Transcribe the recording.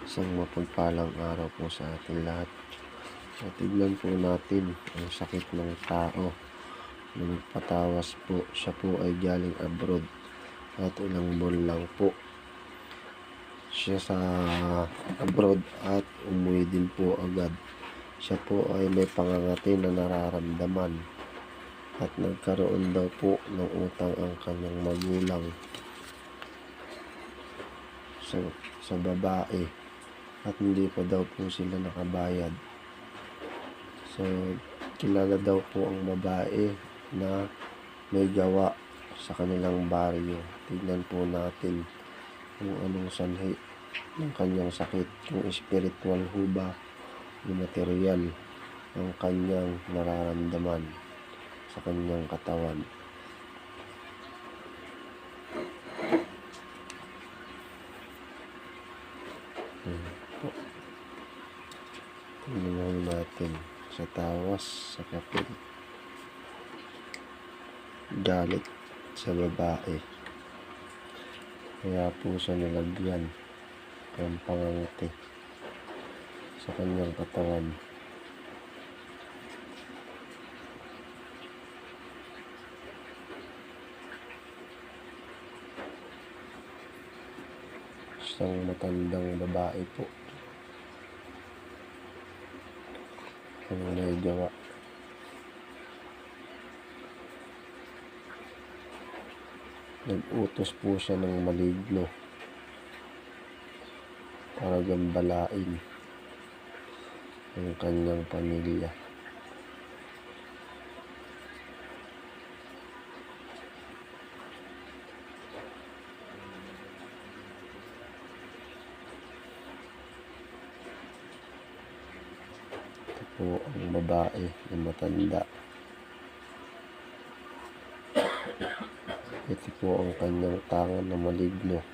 Isang mapagpalang araw po sa ating lahat. So, tignan po natin ang sakit ng tao na nagpatawas po. Siya po ay galing abroad at ilang buwan lang po siya sa abroad at umuwi din po agad. Siya po ay may pangangati na nararamdaman at nagkaroon daw po ng utang ang kanyang magulang sa babae at hindi pa daw po sila nakabayad. So, kilala daw po ang babae na may gawa sa kanilang baryo. Tignan po natin kung anong sanhi ng kanyang sakit, kung spiritual ho ba o material ang kanyang nararamdaman sa kanyang katawan. Po. Tingnan natin sa tawas, sa kapil, galit sa babae, kaya po siya nilagyan ng pangangati sa kanyang katawan. Isang matandang babae po ang may gawa. Nag-utos po siya ng maligno para gambalain ang kanyang pamilya. Po ang babae na matanda. Ito po ang kanyang tangan na maligno.